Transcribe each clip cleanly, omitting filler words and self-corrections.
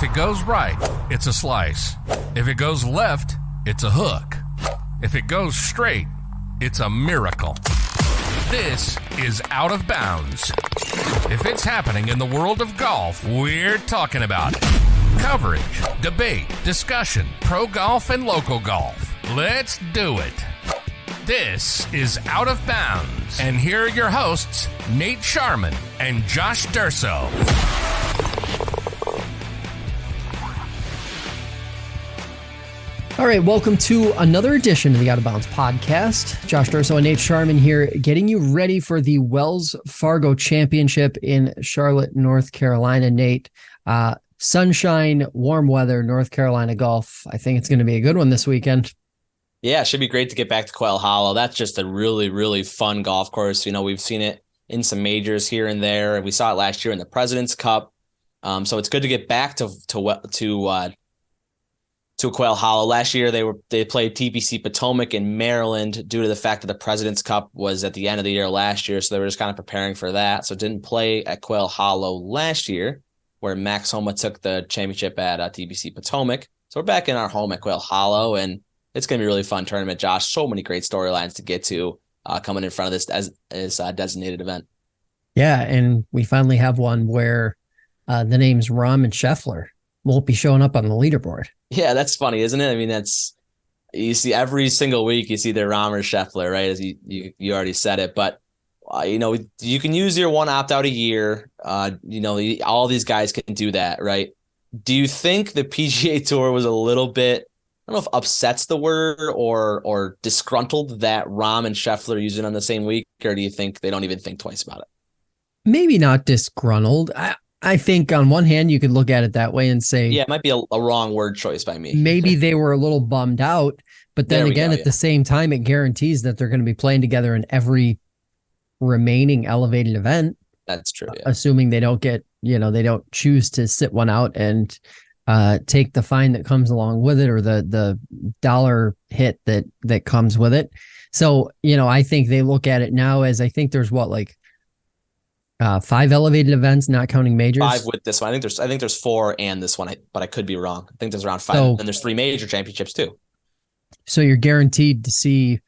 it goes right, it's a slice. If it goes left, it's a hook. If it goes straight, it's a miracle. This is Out of Bounds. If it's happening in the world of golf, we're talking about it. Coverage, debate, discussion, pro golf and local golf. Let's do it. This is Out of Bounds. And here are your hosts, Nate Sharman and Josh Durso. All right, welcome to another edition of the Out of Bounds podcast. Josh Durso and Nate Sharman here, getting you ready for the Wells Fargo Championship in Charlotte, North Carolina. Nate, sunshine, warm weather, North Carolina golf. I think it's going to be a good one this weekend. Yeah, it should be great to get back to Quail Hollow. That's just a really, really fun golf course. You know, we've seen it in some majors here and there. We saw it last year in the President's Cup. So it's good to get back to Quail Hollow. Last year they played TPC Potomac in Maryland due to the fact that the President's Cup was at the end of the year last year, so they were just kind of preparing for that. So didn't play at Quail Hollow last year, where Max Homa took the championship at TPC Potomac. So we're back in our home at Quail Hollow, and it's going to be a really fun tournament, Josh. So many great storylines to get to coming in front of this as a designated event. Yeah, and we finally have one where the names Rahm and Scheffler won't be showing up on the leaderboard. Yeah, that's funny, isn't it? I mean, you see every single week you see the Rahm or Scheffler, right? As you already said it, but you can use your one opt-out a year. All these guys can do that, right? Do you think the PGA Tour was a little bit, I don't know if upset's the word or disgruntled that Rahm and Scheffler are using on the same week, or do you think they don't even think twice about it? Maybe not disgruntled. I think on one hand, you could look at it that way and say, yeah, it might be a wrong word choice by me. Maybe they were a little bummed out, but then again, at the same time, it guarantees that they're going to be playing together in every remaining elevated event. That's true. Yeah. Assuming they don't get, they don't choose to sit one out and take the fine that comes along with it, or the dollar hit that comes with it. So, I think they look at it now as, I think there's 5 elevated events, not counting majors. 5 with this one. I think there's 4 and this one, but I could be wrong. I think there's around 5, and there's 3 major championships too. So you're guaranteed to see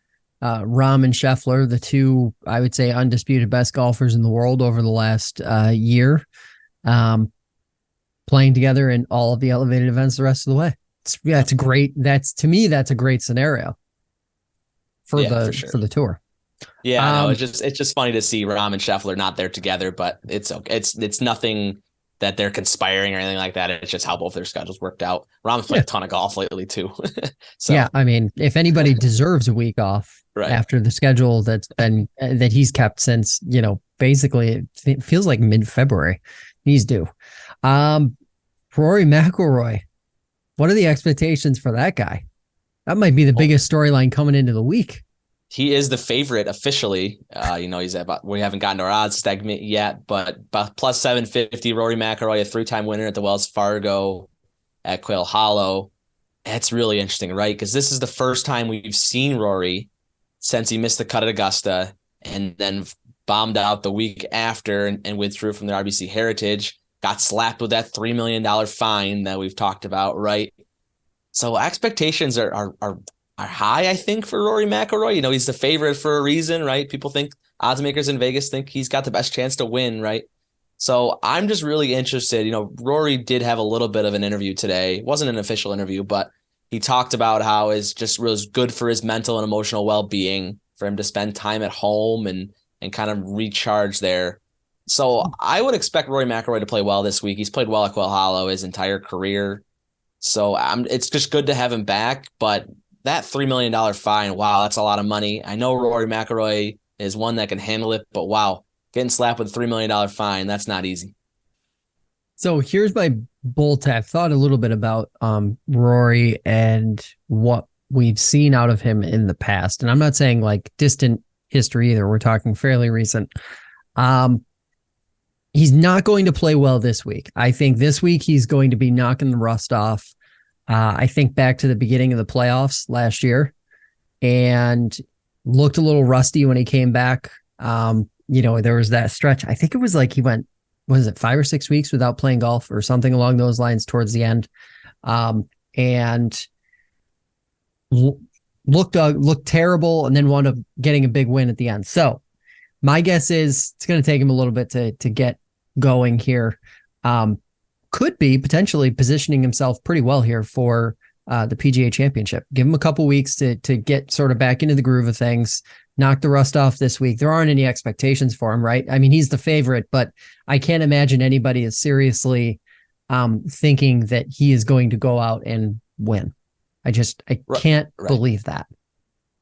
Rahm and Scheffler, the two, I would say, undisputed best golfers in the world over the last year, playing together in all of the elevated events the rest of the way. It's great. To me, that's a great scenario for the tour. Yeah, no, it's just funny to see Rahm and Scheffler not there together, but it's okay. It's nothing that they're conspiring or anything like that. It's just how both their schedules worked out. Rahm's played a ton of golf lately too. So yeah, I mean, if anybody deserves a week off after the schedule that he's kept since, basically it feels like mid-February, he's due. Rory McIlroy, what are the expectations for that guy? That might be the biggest storyline coming into the week. He is the favorite officially. He's we haven't gotten to our odds segment yet, but plus 750, Rory McIlroy, a 3-time winner at the Wells Fargo at Quail Hollow. It's really interesting, right? Because this is the first time we've seen Rory since he missed the cut at Augusta and then bombed out the week after and withdrew from the RBC Heritage, got slapped with that $3 million fine that we've talked about, right? So expectations are high, I think, for Rory McIlroy. He's the favorite for a reason, right? People think, odds makers in Vegas think he's got the best chance to win, right? So I'm just really interested. Rory did have a little bit of an interview today. It wasn't an official interview, but he talked about how it's just really good for his mental and emotional well-being for him to spend time at home and kind of recharge there. So I would expect Rory McIlroy to play well this week. He's played well at Quail Hollow his entire career. So it's just good to have him back, but that $3 million fine, wow, that's a lot of money. I know Rory McIlroy is one that can handle it, but wow, getting slapped with a $3 million fine, that's not easy. So here's my bolt. I've thought a little bit about Rory and what we've seen out of him in the past. And I'm not saying like distant history either. We're talking fairly recent. He's not going to play well this week. I think this week he's going to be knocking the rust off. I think back to the beginning of the playoffs last year and looked a little rusty when he came back. There was that stretch. I think it was like he went was it 5 or 6 weeks without playing golf or something along those lines towards the end. And looked terrible and then wound up getting a big win at the end. So my guess is it's going to take him a little bit to get going here. Could be potentially positioning himself pretty well here for the PGA Championship. Give him a couple weeks to get sort of back into the groove of things, knock the rust off this week. There aren't any expectations for him, right? I mean, he's the favorite, but I can't imagine anybody is seriously thinking that he is going to go out and win. I can't believe that.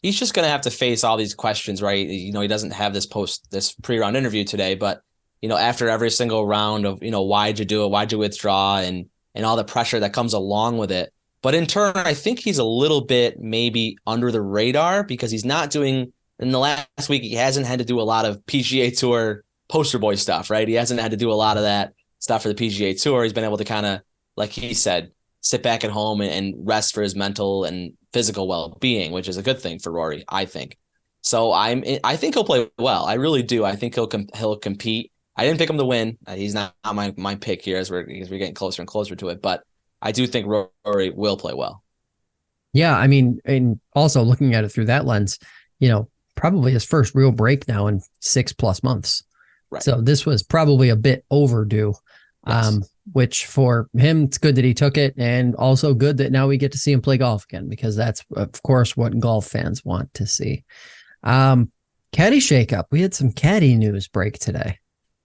He's just going to have to face all these questions, right? He doesn't have this pre-round interview today, but after every single round of, why'd you do it? Why'd you withdraw? And all the pressure that comes along with it. But in turn, I think he's a little bit maybe under the radar because he's not doing, in the last week, he hasn't had to do a lot of PGA Tour poster boy stuff, right? He hasn't had to do a lot of that stuff for the PGA Tour. He's been able to kind of, like he said, sit back at home and rest for his mental and physical well-being, which is a good thing for Rory, I think. So I think he'll play well. I really do. I think he'll compete. I didn't pick him to win. He's not my pick here as we're getting closer and closer to it, but I do think Rory will play well. Yeah, I mean, and also looking at it through that lens, probably his first real break now in 6+ months. Right. So this was probably a bit overdue, yes. Which for him, it's good that he took it, and also good that now we get to see him play golf again, because that's, of course, what golf fans want to see. Caddy shakeup. We had some caddy news break today.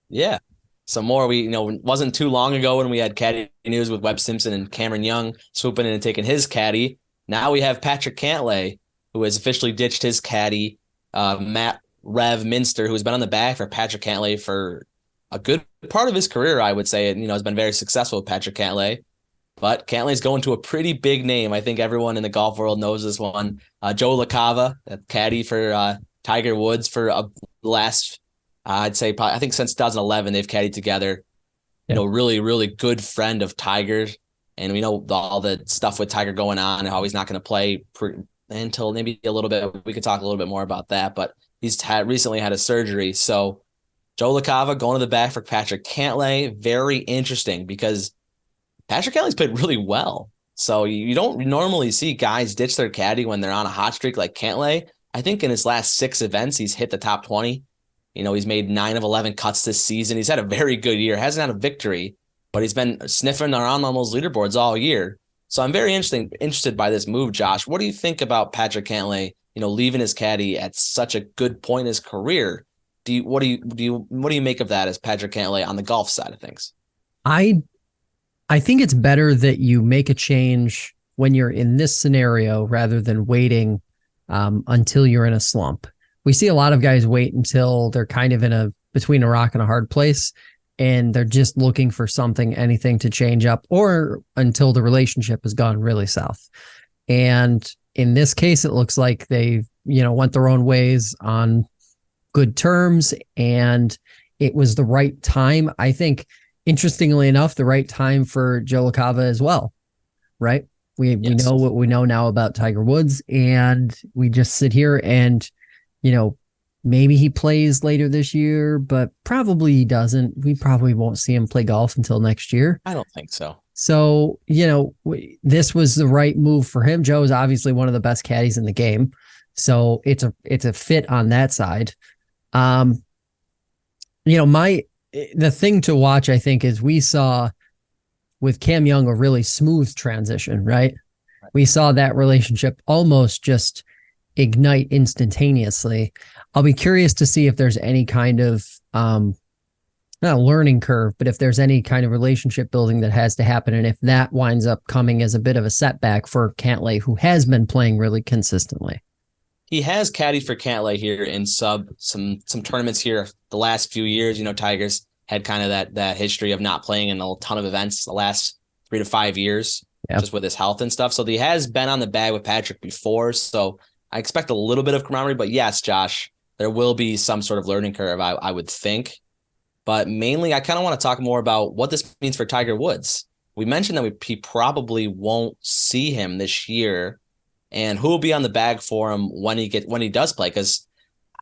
Yeah. Some more. Wasn't too long ago when we had caddy news with Webb Simpson and Cameron Young swooping in and taking his caddy. Now we have Patrick Cantlay, who has officially ditched his caddy, Matt Rev Minster, who has been on the back for Patrick Cantlay for a good part of his career, I would say. Has been very successful with Patrick Cantlay. But Cantlay's going to a pretty big name. I think everyone in the golf world knows this one. Joe Lacava, caddy for Tiger Woods for the last, I'd say, probably, I think since 2011, they've caddied together. Yeah. Really, really good friend of Tiger's. And we know all the stuff with Tiger going on and how he's not going to play until maybe a little bit. We could talk a little bit more about that. But he's recently had a surgery. So Joe Lacava going to the back for Patrick Cantlay. Very interesting because Patrick Cantlay's played really well. So you don't normally see guys ditch their caddy when they're on a hot streak like Cantlay. I think in his last 6 events, he's hit the top 20. He's made 9 of 11 cuts this season. He's had a very good year. Hasn't had a victory, but he's been sniffing around on those leaderboards all year. So I'm very interested by this move, Josh. What do you think about Patrick Cantlay, leaving his caddy at such a good point in his career? What do you make of that as Patrick Cantlay on the golf side of things? I think it's better that you make a change when you're in this scenario rather than waiting until you're in a slump. We see a lot of guys wait until they're kind of between a rock and a hard place, and they're just looking for anything to change up, or until the relationship has gone really south. And in this case, it looks like they, went their own ways on good terms, and it was the right time. I think, interestingly enough, the right time for Joe Lacava as well, right? We know what we know now about Tiger Woods, and we just sit here and, maybe he plays later this year, but probably he doesn't. We probably won't see him play golf until next year. I don't think so. So, this was the right move for him. Joe is obviously one of the best caddies in the game. So it's a fit on that side. The thing to watch, I think, is we saw with Cam Young a really smooth transition, right? We saw that relationship almost just ignite instantaneously. I'll be curious to see if there's any kind of not a learning curve, but if there's any kind of relationship building that has to happen, and if that winds up coming as a bit of a setback for Cantlay, who has been playing really consistently. He has caddied for Cantlay here in some tournaments here the last few years. Tiger's had kind of that history of not playing in a ton of events the last 3 to 5 years, just with his health and stuff. So he has been on the bag with Patrick before. So I expect a little bit of camaraderie, but yes, Josh, there will be some sort of learning curve, I would think. But mainly, I kind of want to talk more about what this means for Tiger Woods. We mentioned that he probably won't see him this year, and who will be on the bag for him when he does play. Because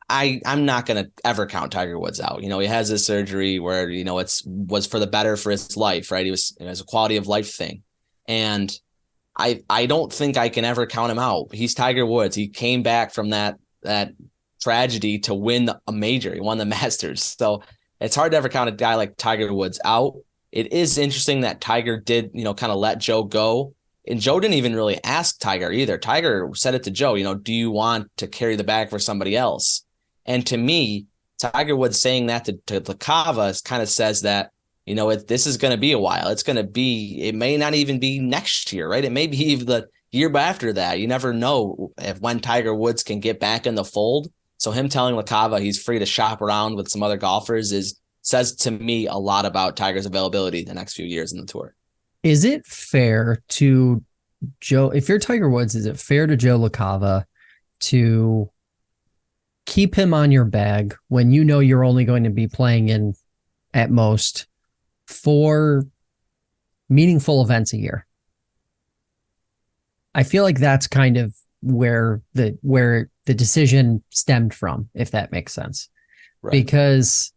I'm not going to ever count Tiger Woods out. He has this surgery where, was for the better for his life, right? It was a quality of life thing. And I don't think I can ever count him out. He's Tiger Woods. He came back from that tragedy to win a major. He won the Masters. So it's hard to ever count a guy like Tiger Woods out. It is interesting that Tiger did, kind of let Joe go. And Joe didn't even really ask Tiger either. Tiger said it to Joe, do you want to carry the bag for somebody else? And to me, Tiger Woods saying that to Lacava kind of says that, this is going to be a while. It may not even be next year, right? It may be even the year after that. You never know when Tiger Woods can get back in the fold. So him telling Lacava he's free to shop around with some other golfers says to me a lot about Tiger's availability the next few years in the tour. Is it fair to Joe, if you're Tiger Woods, is it fair to Joe Lacava to keep him on your bag when you're only going to be playing in at most 4 meaningful events a year? I feel like that's kind of where the decision stemmed from, if that makes sense. Right. Because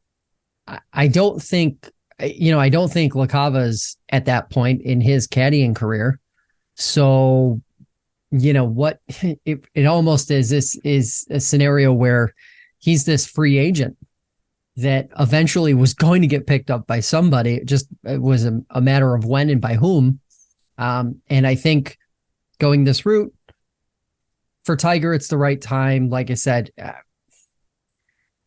I don't think Lacava's at that point in his caddying career. So, what it almost is, this is a scenario where he's this free agent that eventually was going to get picked up by somebody. It was a matter of when and by whom. And I think going this route for Tiger, it's the right time. Like I said,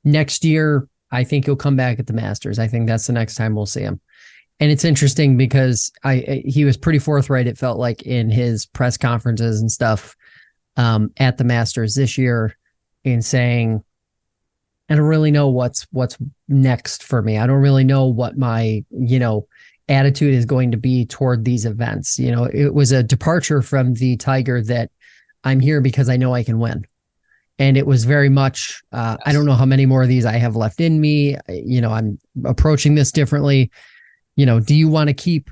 next year, I think he'll come back at the Masters. I think that's the next time we'll see him. And it's interesting because he was pretty forthright, it felt like, in his press conferences and stuff at the Masters this year, in saying, I don't really know what's next for me. I don't really know what my, attitude is going to be toward these events. It was a departure from the Tiger that I'm here because I know I can win. And it was very much, I don't know how many more of these I have left in me. I'm approaching this differently. Do you want to keep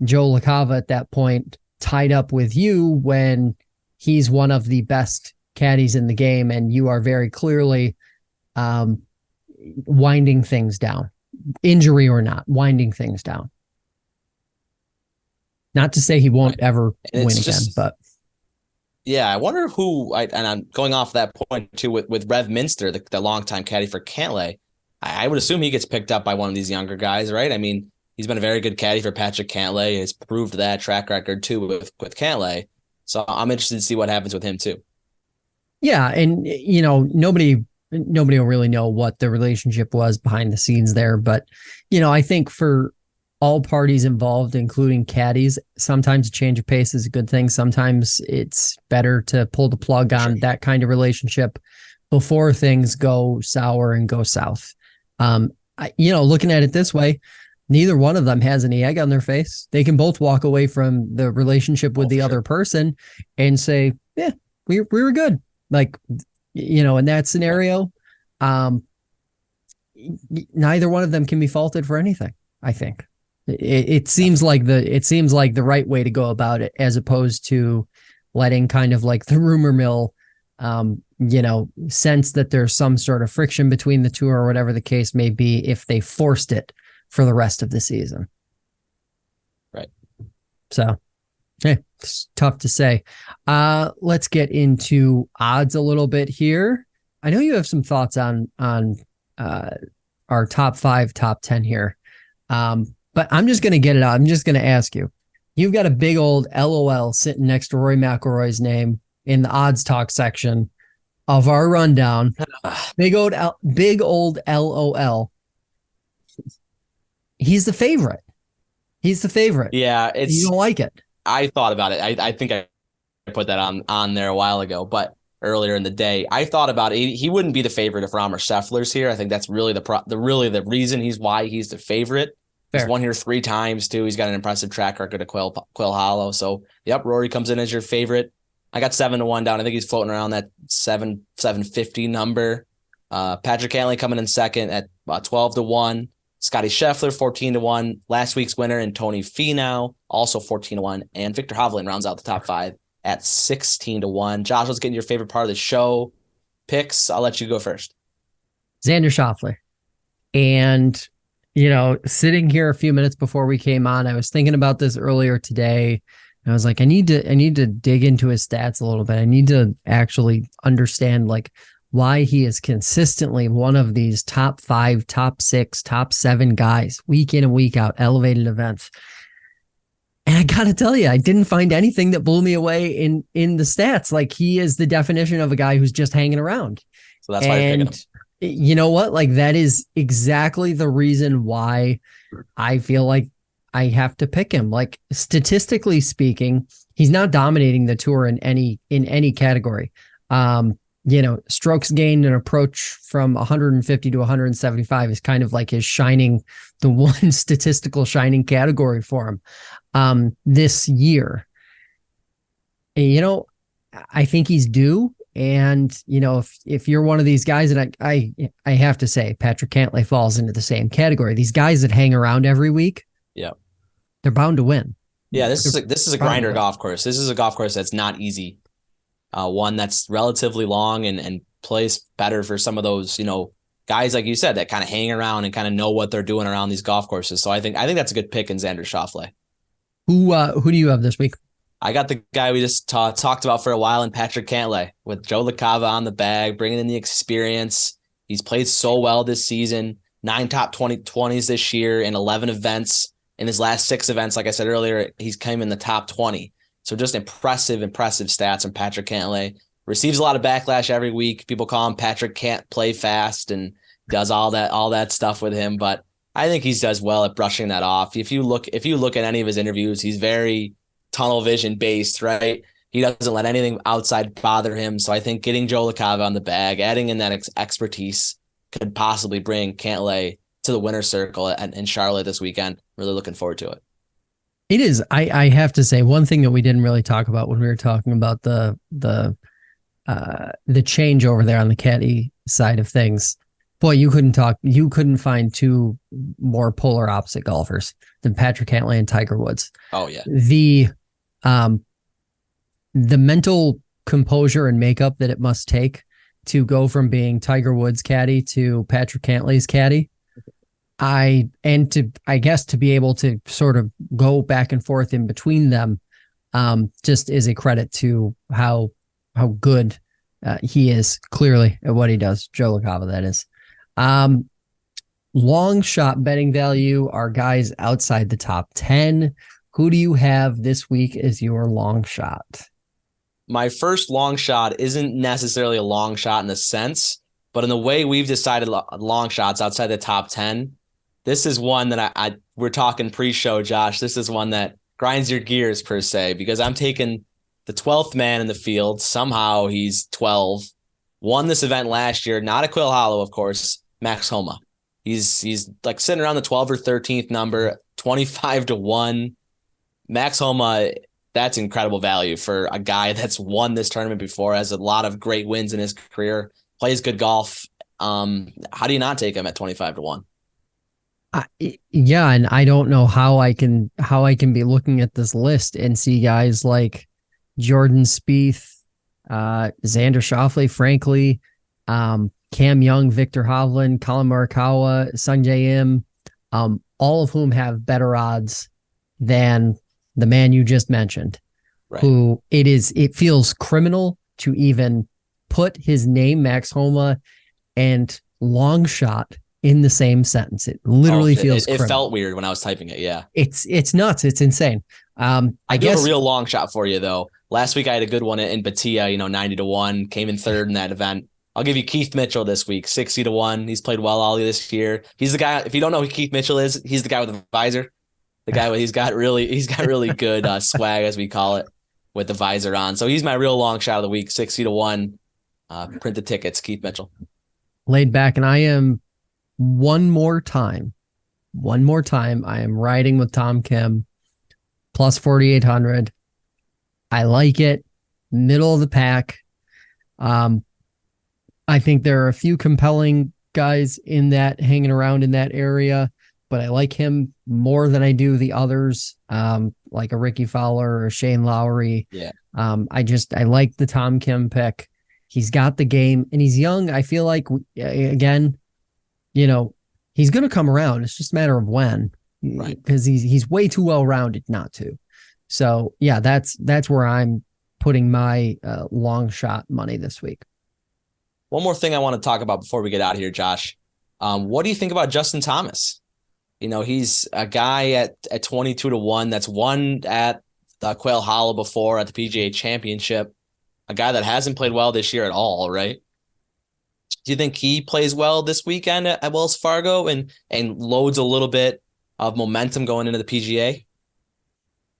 Joe Lacava at that point tied up with you when he's one of the best caddies in the game and you are very clearly winding things down, injury or not, winding things down? Not to say he won't ever win again, but. Yeah, I wonder who, and I'm going off that point too with Rev Minster, the longtime caddy for Cantlay. I would assume he gets picked up by one of these younger guys, right? I mean, he's been a very good caddy for Patrick Cantlay. Has proved that track record too with Cantlay. So I'm interested to see what happens with him too. Yeah, and nobody will really know what the relationship was behind the scenes there, but I think for all parties involved, including caddies, sometimes a change of pace is a good thing. Sometimes it's better to pull the plug on that kind of relationship before things go sour and go south. Looking at it this way, neither one of them has any egg on their face. They can both walk away from the relationship with the other person and say, yeah, we were good. Like, in that scenario, neither one of them can be faulted for anything, I think. It seems like the right way to go about it, as opposed to letting kind of like the rumor mill, sense that there's some sort of friction between the two, or whatever the case may be, if they forced it for the rest of the season. Right. So, it's tough to say. Let's get into odds a little bit here. I know you have some thoughts on our top 5, top 10 here. But I'm just going to get it out. I'm just going to ask you. You've got a big old LOL sitting next to Rory McIlroy's name in the odds talk section of our rundown. Big old LOL. He's the favorite. Yeah, you don't like it. I thought about it. I think I put that on there a while ago, but earlier in the day, I thought about it. He wouldn't be the favorite if Rahm or Scheffler's here. I think that's really the reason why he's the favorite. Fair. He's won here 3 times too. He's got an impressive track record at Quail Hollow. So yep, Rory comes in as your favorite. I got 7-1 down. I think he's floating around that 750 number. Patrick Cantlay coming in second at 12-1. Scotty Scheffler 14-1. Last week's winner, and Tony Finau also 14-1. And Victor Hovland rounds out the top 5 at 16-1. Josh, let's get into your favorite part of the show. Picks. I'll let you go first. Xander Schauffele. And, sitting here a few minutes before we came on, I was thinking about this earlier today. And I was like, I need to dig into his stats a little bit. I need to actually understand like why he is consistently one of these top 5, top 6, top 7 guys week in and week out, elevated events. And I got to tell you, I didn't find anything that blew me away in the stats. Like, he is the definition of a guy who's just hanging around. So that's why you're picking him. You know what? Like, that is exactly the reason why I feel like I have to pick him. Like, statistically speaking, he's not dominating the tour in any category. Strokes gained and approach from 150 to 175 is kind of like the one statistical shining category for him this year. And, I think he's due. And, if you're one of these guys, and I have to say, Patrick Cantlay falls into the same category. These guys that hang around every week, yeah, they're bound to win. Yeah, this is a grinder golf course. This is a golf course that's not easy. One that's relatively long and plays better for some of those, guys, like you said, that kind of hang around and kind of know what they're doing around these golf courses. So I think that's a good pick in Xander Schauffele. Who do you have this week? I got the guy we just talked about for a while in Patrick Cantlay with Joe Lacava on the bag, bringing in the experience. He's played so well this season, 9 top 20s this year in 11 events. In his last 6 events, like I said earlier, he's come in the top 20. So just impressive stats from Patrick Cantlay. Receives a lot of backlash every week. People call him Patrick can't play fast and does all that stuff with him. But I think he does well at brushing that off. If you look at any of his interviews, he's very tunnel vision based, right? He doesn't let anything outside bother him. So I think getting Joe Lacava on the bag, adding in that expertise could possibly bring Cantlay to the winner's circle in Charlotte this weekend. Really looking forward to it. It is. I have to say, one thing that we didn't really talk about when we were talking about the change over there on the caddy side of things. Boy, you couldn't find 2 more polar opposite golfers than Patrick Cantlay and Tiger Woods. Oh yeah. The mental composure and makeup that it must take to go from being Tiger Woods' caddy to Patrick Cantlay's caddy. I guess to be able to sort of go back and forth in between them, just is a credit to how good he is clearly at what he does. Joe Lacava, that is. Long shot betting value are guys outside the top 10. Who do you have this week as your long shot? My first long shot isn't necessarily a long shot in the sense, but in the way we've decided long shots outside the top 10, this is one that we're talking pre-show, Josh. This is one that grinds your gears per se, because I'm taking the 12th man in the field. Somehow he's 12. Won this event last year, not at Quill Hollow, of course, Max Homa. He's like sitting around the 12th or 13th number, 25-1. Max Homa, that's incredible value for a guy that's won this tournament before, has a lot of great wins in his career, plays good golf. How do you not take him at 25-1? Yeah, and I don't know how I can be looking at this list and see guys like Jordan Spieth, Xander Schauffele, frankly, Cam Young, Victor Hovland, Colin Morikawa, Sungjae Im, all of whom have better odds than the man you just mentioned, right? Who it feels criminal to even put his name, Max Homa, and long shot in the same sentence. It literally feels it felt weird when I was typing it. Yeah. It's nuts. It's insane. I guess have a real long shot for you though. Last week I had a good one in Batia, 90-1, came in third in that event. I'll give you Keith Mitchell this week, 60-1. He's played well all this year. He's the guy. If you don't know who Keith Mitchell is, he's the guy with the visor. The guy he's got really good swag, as we call it, with the visor on. So he's my real long shot of the week, 60-1. Print the tickets, Keith Mitchell. Laid back, and I am one more time. I am riding with Tom Kim, plus 4,800. I like it. Middle of the pack. I think there are a few compelling guys in that hanging around in that area, but I like him more than I do the others, like a Ricky Fowler or a Shane Lowry. Yeah. I like the Tom Kim pick. He's got the game and he's young. I feel like, again, he's going to come around. It's just a matter of when, right? Because he's way too well-rounded not to. So yeah, that's where I'm putting my long shot money this week. One more thing I want to talk about before we get out of here, Josh. What do you think about Justin Thomas? He's a guy at 22-1 that's won at Quail Hollow before at the PGA Championship. A guy that hasn't played well this year at all, right? Do you think he plays well this weekend at Wells Fargo and loads a little bit of momentum going into the PGA?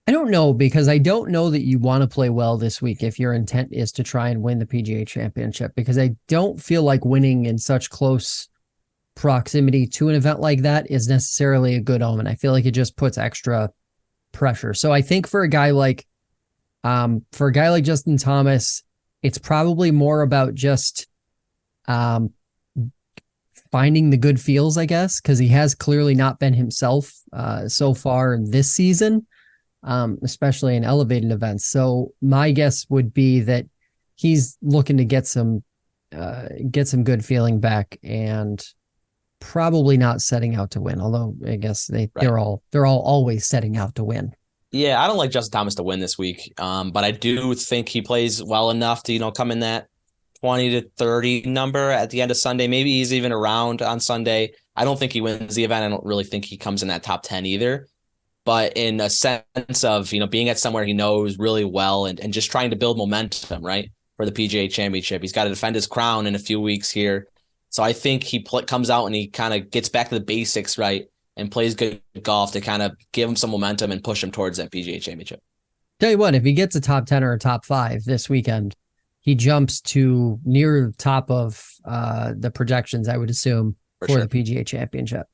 I don't know, because I don't know that you want to play well this week if your intent is to try and win the PGA Championship, because I don't feel like winning in such close proximity to an event like that is necessarily a good omen. I feel like it just puts extra pressure. So I think for a guy like Justin Thomas, it's probably more about just finding the good feels, I guess, because he has clearly not been himself so far this season. Especially in elevated events. So my guess would be that he's looking to get some good feeling back, and probably not setting out to win. Although I guess they're all always setting out to win. Yeah, I don't like Justin Thomas to win this week, but I do think he plays well enough to come in that 20 to 30 number at the end of Sunday. Maybe he's even around on Sunday. I don't think he wins the event. I don't really think he comes in that top 10 either. But in a sense of, being at somewhere he knows really well and just trying to build momentum, right, for the PGA Championship. He's got to defend his crown in a few weeks here. So I think he comes out and he kind of gets back to the basics, right, and plays good golf to kind of give him some momentum and push him towards that PGA Championship. Tell you what, if he gets a top 10 or a top 5 this weekend, he jumps to near the top of the projections, I would assume, for sure. the PGA Championship,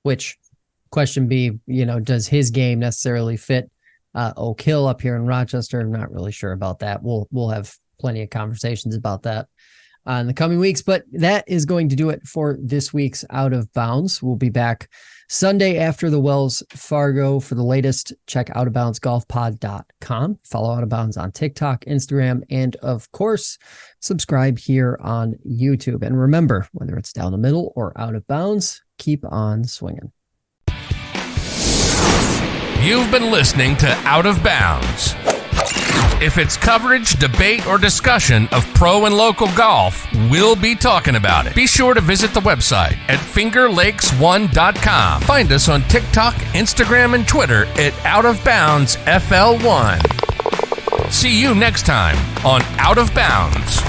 which... Question B, does his game necessarily fit Oak Hill up here in Rochester? I'm not really sure about that. We'll have plenty of conversations about that in the coming weeks, but that is going to do it for this week's Out of Bounds. We'll be back Sunday after the Wells Fargo. For the latest, check outaboundsgolfpod.com. Follow Out of Bounds on TikTok, Instagram, and of course, subscribe here on YouTube. And remember, whether it's down the middle or out of bounds, keep on swinging. You've been listening to Out of Bounds. If it's coverage, debate, or discussion of pro and local golf, we'll be talking about it. Be sure to visit the website at fingerlakes1.com. Find us on TikTok, Instagram, and Twitter at OutofBoundsFL1. See you next time on Out of Bounds.